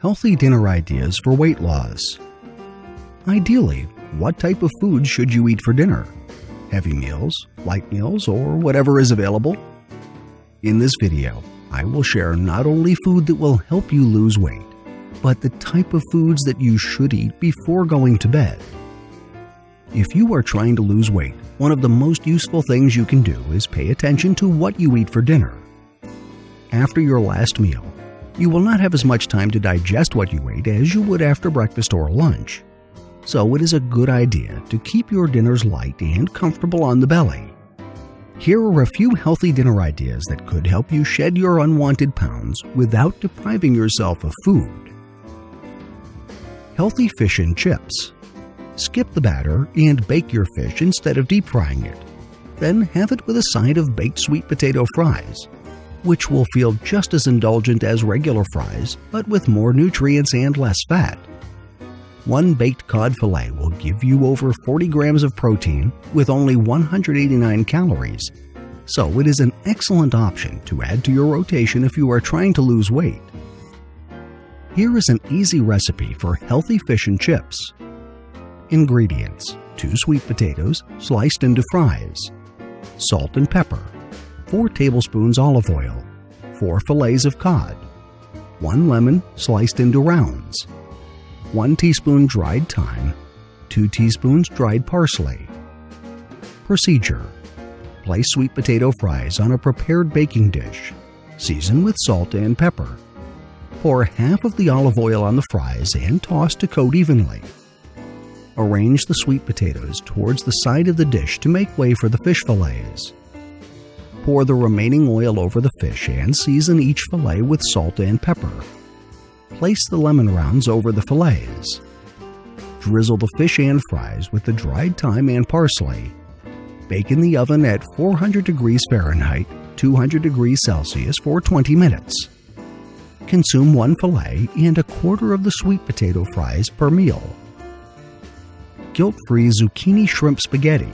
Healthy dinner ideas for weight loss. Ideally, what type of food should you eat for dinner? Heavy meals, light meals, or whatever is available? In this video, I will share not only food that will help you lose weight, but the type of foods that you should eat before going to bed. If you are trying to lose weight, one of the most useful things you can do is pay attention to what you eat for dinner. After your last meal, you will not have as much time to digest what you ate as you would after breakfast or lunch. So it is a good idea to keep your dinners light and comfortable on the belly. Here are a few healthy dinner ideas that could help you shed your unwanted pounds without depriving yourself of food. Healthy fish and chips. Skip the batter and bake your fish instead of deep frying it. Then have it with a side of baked sweet potato fries, which will feel just as indulgent as regular fries, but with more nutrients and less fat. One baked cod fillet will give you over 40 grams of protein with only 189 calories, so it is an excellent option to add to your rotation if you are trying to lose weight. Here is an easy recipe for healthy fish and chips. Ingredients: 2 sweet potatoes sliced into fries, salt and pepper, 4 tablespoons olive oil, 4 fillets of cod, 1 lemon sliced into rounds, 1 teaspoon dried thyme, 2 teaspoons dried parsley. Procedure: place sweet potato fries on a prepared baking dish. Season with salt and pepper. Pour half of the olive oil on the fries and toss to coat evenly. Arrange the sweet potatoes towards the side of the dish to make way for the fish fillets. Pour the remaining oil over the fish and season each fillet with salt and pepper. Place the lemon rounds over the fillets. Drizzle the fish and fries with the dried thyme and parsley. Bake in the oven at 400 degrees Fahrenheit, 200 degrees Celsius for 20 minutes. Consume 1 fillet and a quarter of the sweet potato fries per meal. Guilt-free zucchini shrimp spaghetti.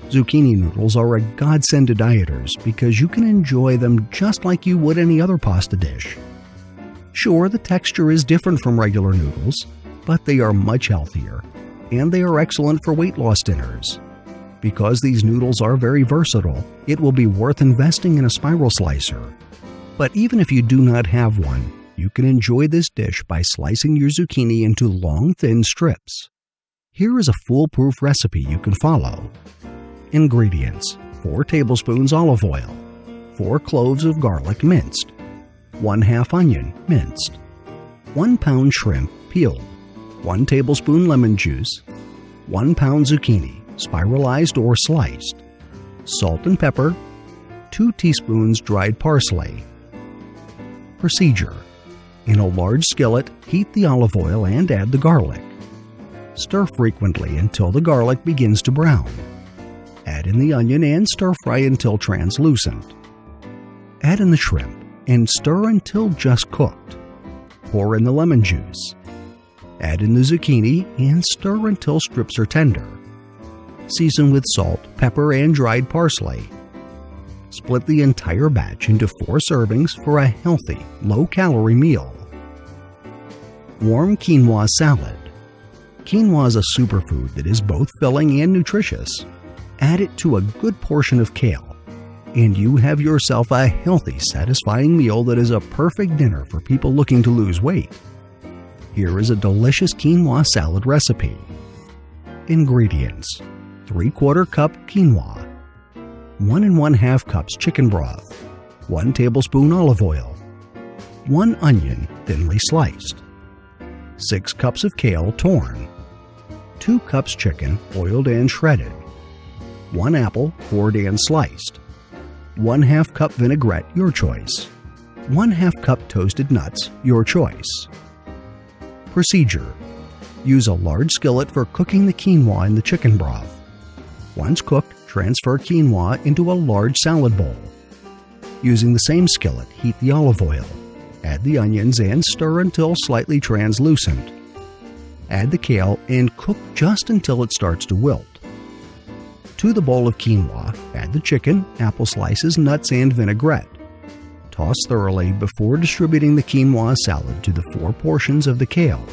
Zucchini noodles are a godsend to dieters because you can enjoy them just like you would any other pasta dish. Sure, the texture is different from regular noodles, but they are much healthier, and they are excellent for weight loss dinners. Because these noodles are very versatile, it will be worth investing in a spiral slicer. But even if you do not have one, you can enjoy this dish by slicing your zucchini into long, thin strips. Here is a foolproof recipe you can follow. Ingredients: 4 tablespoons olive oil, 4 cloves of garlic minced, 1/2 onion minced, 1 pound shrimp peeled, 1 tablespoon lemon juice, 1 pound zucchini spiralized or sliced, salt and pepper, 2 teaspoons dried parsley. Procedure: in a large skillet, heat the olive oil and add the garlic. Stir frequently until the garlic begins to brown. Add in the onion and stir-fry until translucent. Add in the shrimp and stir until just cooked. Pour in the lemon juice. Add in the zucchini and stir until strips are tender. Season with salt, pepper, and dried parsley. Split the entire batch into 4 servings for a healthy, low-calorie meal. Warm quinoa salad. Quinoa is a superfood that is both filling and nutritious. Add it to a good portion of kale, and you have yourself a healthy, satisfying meal that is a perfect dinner for people looking to lose weight. Here is a delicious quinoa salad recipe. Ingredients: 3/4 cup quinoa, 1 1/2 cups chicken broth, 1 tablespoon olive oil, 1 onion thinly sliced, 6 cups of kale torn, 2 cups chicken oiled and shredded, 1 apple cored and sliced, 1/2 cup vinaigrette, your choice, 1/2 cup toasted nuts, your choice. Procedure: use a large skillet for cooking the quinoa in the chicken broth. Once cooked, transfer quinoa into a large salad bowl. Using the same skillet, heat the olive oil. Add the onions and stir until slightly translucent. Add the kale and cook just until it starts to wilt. To the bowl of quinoa, add the chicken, apple slices, nuts, and vinaigrette. Toss thoroughly before distributing the quinoa salad to the 4 portions of the kale.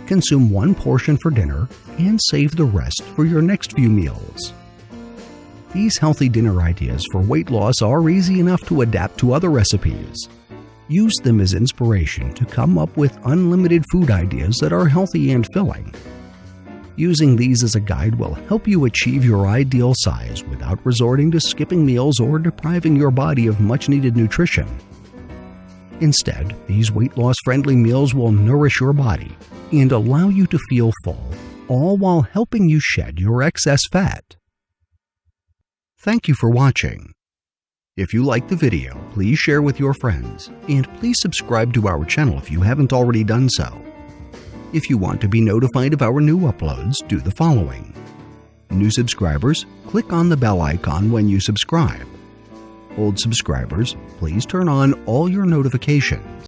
Consume 1 portion for dinner and save the rest for your next few meals. These healthy dinner ideas for weight loss are easy enough to adapt to other recipes. Use them as inspiration to come up with unlimited food ideas that are healthy and filling. Using these as a guide will help you achieve your ideal size without resorting to skipping meals or depriving your body of much-needed nutrition. Instead, these weight loss-friendly meals will nourish your body and allow you to feel full, all while helping you shed your excess fat. Thank you for watching. If you liked the video, please share with your friends, and please subscribe to our channel if you haven't already done so. If you want to be notified of our new uploads, do the following. New subscribers, click on the bell icon when you subscribe. Old subscribers, please turn on all your notifications.